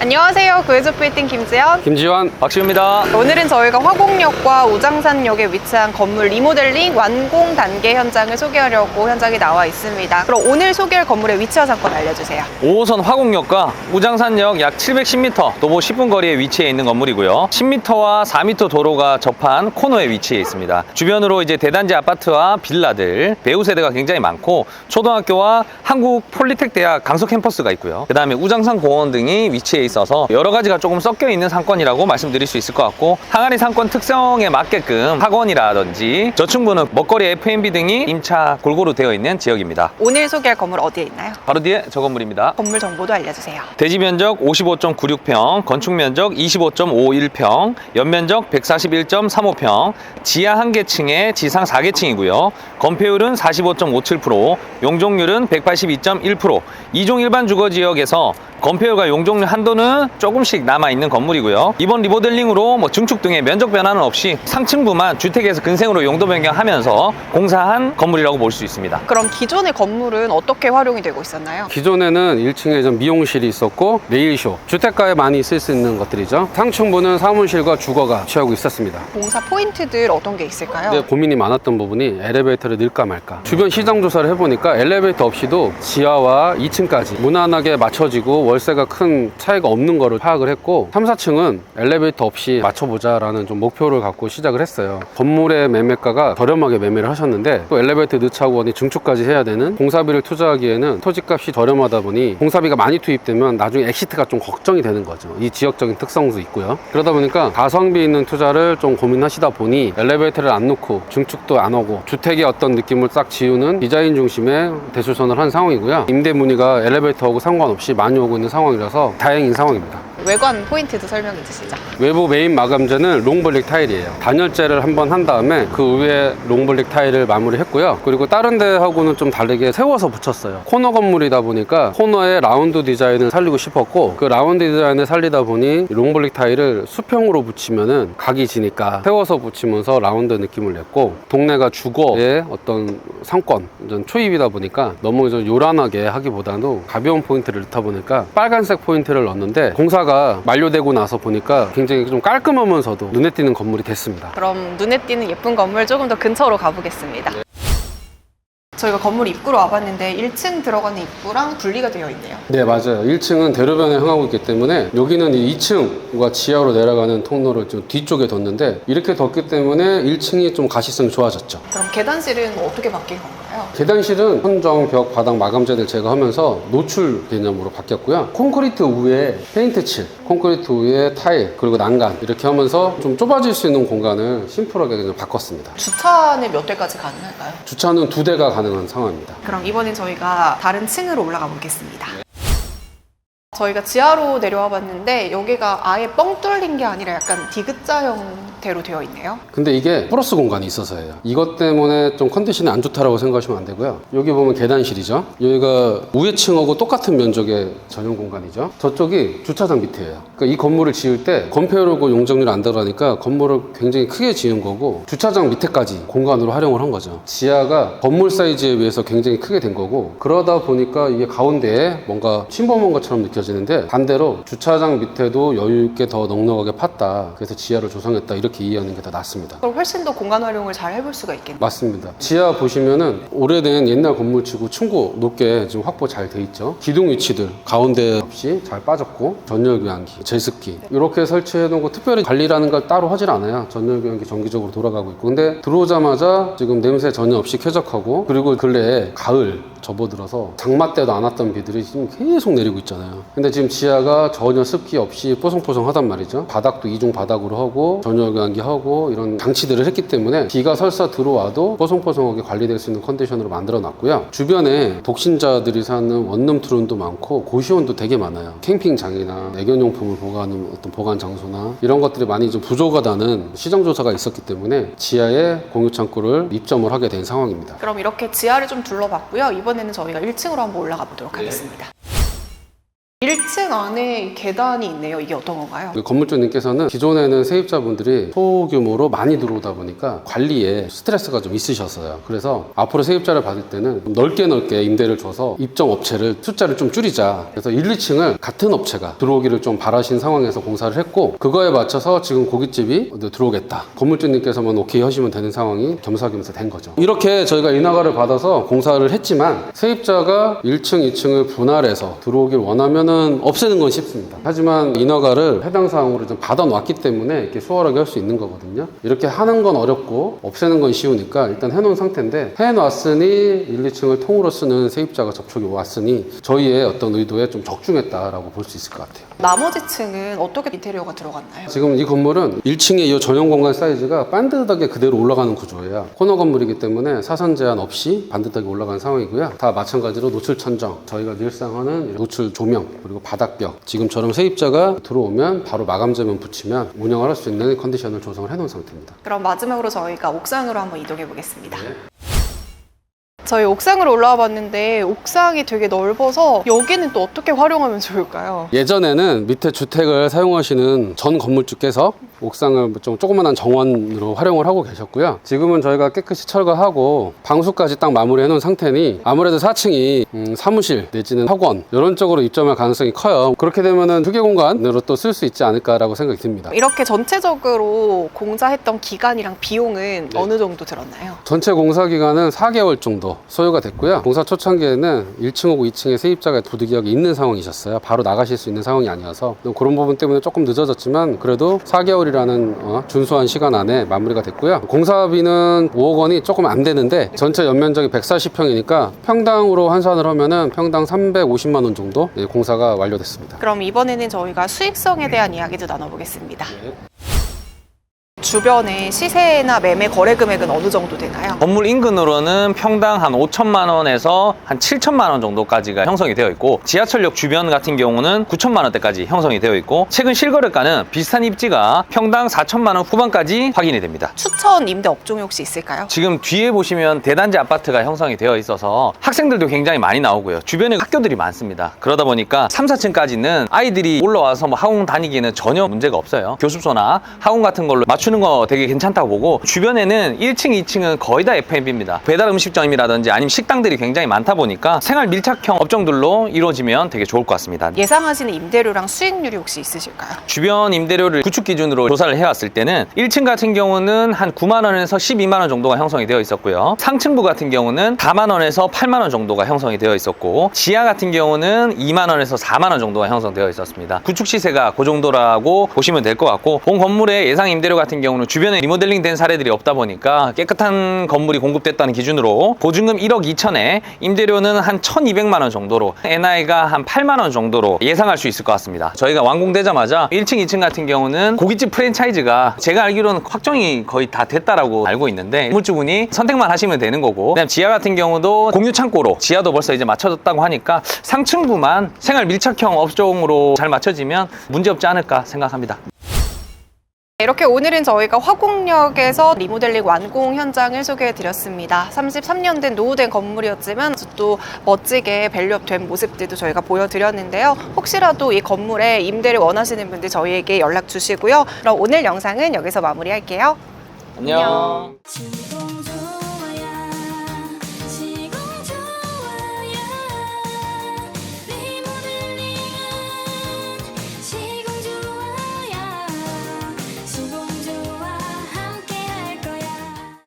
안녕하세요. 구해조빌딩 김지연, 김지환, 박시우입니다. 오늘은 저희가 화곡역과 우장산역에 위치한 건물 리모델링 완공 단계 현장을 소개하려고 현장에 나와 있습니다. 그럼 오늘 소개할 건물의 위치와 상권 알려주세요. 5호선 화곡역과 우장산역 약 710m, 도보 10분 거리에 위치해 있는 건물이고요. 10m와 4m 도로가 접한 코너에 위치해 있습니다. 주변으로 이제 대단지 아파트와 빌라들, 배우 세대가 굉장히 많고 초등학교와 한국폴리텍대학 강서 캠퍼스가 있고요. 그 다음에 우장산 공원 등이 위치해 있어서 여러 가지가 조금 섞여 있는 상권이라고 말씀드릴 수 있을 것 같고, 항아리 상권 특성에 맞게끔 학원이라든지 저층부는 먹거리 F&B 등이 임차 골고루 되어 있는 지역입니다. 오늘 소개할 건물 어디에 있나요? 바로 뒤에 저 건물입니다. 건물 정보도 알려주세요. 대지 면적 55.96평, 건축 면적 25.51평, 연면적 141.35평, 지하 1개층에 지상 4개층이고요. 건폐율은 45.57%, 용적률은 182.1%, 2종 일반 주거지역에서 건폐율과 용적률 한도는 조금씩 남아있는 건물이고요. 이번 리모델링으로 증축 등의 면적 변화는 없이 상층부만 주택에서 근생으로 용도 변경하면서 공사한 건물이라고 볼 수 있습니다. 그럼 기존의 건물은 어떻게 활용이 되고 있었나요? 기존에는 1층에 좀 미용실이 있었고 네일숍, 주택가에 많이 쓸 수 있는 것들이죠. 상층부는 사무실과 주거가 취하고 있었습니다. 공사 포인트들 어떤 게 있을까요? 근데 고민이 많았던 부분이 엘리베이터를 넣을까 말까. 주변 시장 조사를 해보니까 엘리베이터 없이도 지하와 2층까지 무난하게 맞춰지고 월세가 큰 차이가 없는 거를 파악을 했고, 3, 4층은 엘리베이터 없이 맞춰보자라는 좀 목표를 갖고 시작을 했어요. 건물의 매매가가 저렴하게 매매를 하셨는데 또 엘리베이터 넣자고 하니 증축까지 해야 되는, 공사비를 투자하기에는 토지값이 저렴하다 보니 공사비가 많이 투입되면 나중에 엑시트가 좀 걱정이 되는 거죠. 이 지역적인 특성도 있고요. 그러다 보니까 가성비 있는 투자를 좀 고민하시다 보니 엘리베이터를 안 놓고 증축도 안 하고 주택의 어떤 느낌을 싹 지우는 디자인 중심의 대출선을 한 상황이고요. 임대 문의가 엘리베이터하고 상관없이 많이 오고 있는 상황이라서 다행인 상황입니다. 외관 포인트도 설명해 주시죠. 외부 메인 마감재는 롱블릭 타일이에요. 단열재를 한번 한 다음에 그 위에 롱블릭 타일을 마무리했고요. 그리고 다른 데하고는 좀 다르게 세워서 붙였어요. 코너 건물이다 보니까 코너에 라운드 디자인을 살리고 싶었고, 그 라운드 디자인을 살리다 보니 롱블릭 타일을 수평으로 붙이면은 각이 지니까 세워서 붙이면서 라운드 느낌을 냈고, 동네가 주거의 어떤 상권, 초입이다 보니까 너무 좀 요란하게 하기보다도 가벼운 포인트를 넣다 보니까 빨간색 포인트를 넣었는데, 공사가 만료되고 나서 보니까 굉장히 좀 깔끔하면서도 눈에 띄는 건물이 됐습니다. 그럼 눈에 띄는 예쁜 건물 조금 더 근처로 가보겠습니다. 저희가 건물 입구로 와봤는데 1층 들어가는 입구랑 분리가 되어 있네요. 네, 맞아요. 1층은 대로변에 향하고 있기 때문에 여기는 2층과 지하로 내려가는 통로를 좀 뒤쪽에 뒀는데, 이렇게 뒀기 때문에 1층이 좀 가시성이 좋아졌죠. 그럼 계단실은 어떻게 바뀐 건가요? 계단실은 천정, 벽, 바닥 마감재들 제거하면서 노출 개념으로 바뀌었고요. 콘크리트 위에 페인트 칠, 콘크리트 위에 타일, 그리고 난간 이렇게 하면서 좀 좁아질 수 있는 공간을 심플하게 그냥 바꿨습니다. 주차는 몇 대까지 가능할까요? 주차는 2대가 가능한 상황입니다. 그럼 이번엔 저희가 다른 층으로 올라가 보겠습니다. 저희가 지하로 내려와 봤는데 여기가 아예 뻥 뚫린 게 아니라 약간 디귿자 형태로 되어 있네요. 근데 이게 플러스 공간이 있어서예요. 이것 때문에 좀 컨디션이 안 좋다라고 생각하시면 안 되고요. 여기 보면 계단실이죠. 여기가 우회층하고 똑같은 면적의 전용 공간이죠. 저쪽이 주차장 밑이에요. 그러니까 이 건물을 지을 때 건폐율하고 용적률 안 들어가니까 건물을 굉장히 크게 지은 거고, 주차장 밑에까지 공간으로 활용을 한 거죠. 지하가 건물 사이즈에 비해서 굉장히 크게 된 거고, 그러다 보니까 이게 가운데에 뭔가 침범한 것처럼 느껴지는데, 반대로 주차장 밑에도 여유 있게 더 넉넉하게 팠다, 그래서 지하를 조성했다, 이렇게 이해하는 게 더 낫습니다. 그럼 훨씬 더 공간 활용을 잘 해볼 수가 있겠네요. 맞습니다. 지하 보시면은 오래된 옛날 건물치고 층고 높게 지금 확보 잘 돼 있죠. 기둥 위치들 가운데 없이 잘 빠졌고, 전열 교환기, 제습기 이렇게 설치해 놓은 거 특별히 관리라는 걸 따로 하질 않아요. 전열 교환기 정기적으로 돌아가고 있고, 근데 들어오자마자 지금 냄새 전혀 없이 쾌적하고, 그리고 근래에 가을 접어들어서 장마 때도 안 왔던 비들이 지금 계속 내리고 있잖아요. 근데 지금 지하가 전혀 습기 없이 뽀송뽀송하단 말이죠. 바닥도 이중 바닥으로 하고 전열 교환기 하고 이런 장치들을 했기 때문에 비가 설사 들어와도 뽀송뽀송하게 관리될 수 있는 컨디션으로 만들어 놨고요. 주변에 독신자들이 사는 원룸 투룸도 많고 고시원도 되게 많아요. 캠핑장이나 애견용품을 보관하는 어떤 보관 장소나 이런 것들이 많이 좀 부족하다는 시장 조사가 있었기 때문에 지하에 공유 창고를 입점을 하게 된 상황입니다. 그럼 이렇게 지하를 좀 둘러봤고요. 이번에는 저희가 1층으로 한번 올라가 보도록 하겠습니다. 1층 안에 계단이 있네요. 이게 어떤 건가요? 건물주님께서는 기존에는 세입자분들이 소규모로 많이 들어오다 보니까 관리에 스트레스가 좀 있으셨어요. 그래서 앞으로 세입자를 받을 때는 넓게 임대를 줘서 입점 업체를 숫자를 좀 줄이자. 그래서 1, 2층을 같은 업체가 들어오기를 좀 바라신 상황에서 공사를 했고, 그거에 맞춰서 지금 고깃집이 들어오겠다. 건물주님께서만 오케이 하시면 되는 상황이 겸사겸사 된 거죠. 이렇게 저희가 인허가를 받아서 공사를 했지만 세입자가 1층, 2층을 분할해서 들어오길 원하면은 없애는 건 쉽습니다. 하지만 인허가를 해당 사항으로 좀 받아놨기 때문에 이렇게 수월하게 할 수 있는 거거든요. 이렇게 하는 건 어렵고 없애는 건 쉬우니까 일단 해놓은 상태인데, 해놨으니 1, 2층을 통으로 쓰는 세입자가 접촉이 왔으니 저희의 어떤 의도에 좀 적중했다라고 볼 수 있을 것 같아요. 나머지 층은 어떻게 인테리어가 들어갔나요? 지금 이 건물은 1층의 이 전용 공간 사이즈가 반듯하게 그대로 올라가는 구조예요. 코너 건물이기 때문에 사선 제한 없이 반듯하게 올라가는 상황이고요. 다 마찬가지로 노출 천정, 저희가 늘상 하는 노출 조명, 그리고 바닥벽, 지금처럼 세입자가 들어오면 바로 마감재만 붙이면 운영을 할 수 있는 컨디션을 조성을 해놓은 상태입니다. 그럼 마지막으로 저희가 옥상으로 한번 이동해 보겠습니다. 저희 옥상으로 올라와 봤는데 옥상이 되게 넓어서 여기는 또 어떻게 활용하면 좋을까요? 예전에는 밑에 주택을 사용하시는 전 건물주께서 옥상을 좀 조그만한 정원으로 활용을 하고 계셨고요. 지금은 저희가 깨끗이 철거하고 방수까지 딱 마무리해 놓은 상태니 아무래도 4층이 사무실 내지는 학원 이런 쪽으로 입점할 가능성이 커요. 그렇게 되면은 휴게 공간으로 또 쓸 수 있지 않을까라고 생각이 듭니다. 이렇게 전체적으로 공사했던 기간이랑 비용은 어느 정도 들었나요? 전체 공사 기간은 4개월 정도 소요가 됐고요. 공사 초창기에는 1층하고 2층에 세입자가 부득이하게 있는 상황이셨어요. 바로 나가실 수 있는 상황이 아니어서 그런 부분 때문에 조금 늦어졌지만 그래도 4개월이라는 준수한 시간 안에 마무리가 됐고요. 공사비는 5억 원이 조금 안 되는데 전체 연면적이 140평이니까 평당으로 환산을 하면은 평당 350만 원 정도 공사가 완료됐습니다. 그럼 이번에는 저희가 수익성에 대한 이야기도 나눠보겠습니다. 주변에 시세나 매매 거래 금액은 어느 정도 되나요? 건물 인근으로는 평당 한 5천만 원에서 한 7천만 원 정도까지가 형성이 되어 있고, 지하철역 주변 같은 경우는 9천만 원대까지 형성이 되어 있고, 최근 실거래가는 비슷한 입지가 평당 4천만 원 후반까지 확인이 됩니다. 추천 임대 업종이 혹시 있을까요? 지금 뒤에 보시면 대단지 아파트가 형성이 되어 있어서 학생들도 굉장히 많이 나오고요. 주변에 학교들이 많습니다. 그러다 보니까 3, 4층까지는 아이들이 올라와서 뭐 학원 다니기에는 전혀 문제가 없어요. 교습소나 학원 같은 걸로 맞추는 거 되게 괜찮다고 보고, 주변에는 1층, 2층은 거의 다 F&B입니다. 배달 음식점이라든지 아니면 식당들이 굉장히 많다 보니까 생활 밀착형 업종들로 이루어지면 되게 좋을 것 같습니다. 예상하시는 임대료랑 수익률이 혹시 있으실까요? 주변 임대료를 구축 기준으로 조사를 해왔을 때는 1층 같은 경우는 한 9만 원에서 12만 원 정도가 형성이 되어 있었고요. 상층부 같은 경우는 4만 원에서 8만 원 정도가 형성이 되어 있었고, 지하 같은 경우는 2만 원에서 4만 원 정도가 형성되어 있었습니다. 구축 시세가 그 정도라고 보시면 될 것 같고, 본 건물의 예상 임대료 같은 경우는 주변에 리모델링 된 사례들이 없다 보니까 깨끗한 건물이 공급됐다는 기준으로 보증금 1억 2천에 임대료는 한 1,200만 원 정도로, NI가 한 8만 원 정도로 예상할 수 있을 것 같습니다. 저희가 완공되자마자 1층, 2층 같은 경우는 고깃집 프랜차이즈가 제가 알기로는 확정이 거의 다 됐다라고 알고 있는데, 건물주분이 선택만 하시면 되는 거고, 그다음 지하 같은 경우도 공유 창고로 지하도 벌써 이제 맞춰졌다고 하니까 상층부만 생활 밀착형 업종으로 잘 맞춰지면 문제없지 않을까 생각합니다. 이렇게 오늘은 저희가 화곡역에서 리모델링 완공 현장을 소개해드렸습니다. 33년 된 노후된 건물이었지만 또 멋지게 밸류업된 모습들도 저희가 보여드렸는데요. 혹시라도 이 건물에 임대를 원하시는 분들 저희에게 연락 주시고요. 그럼 오늘 영상은 여기서 마무리할게요. 안녕.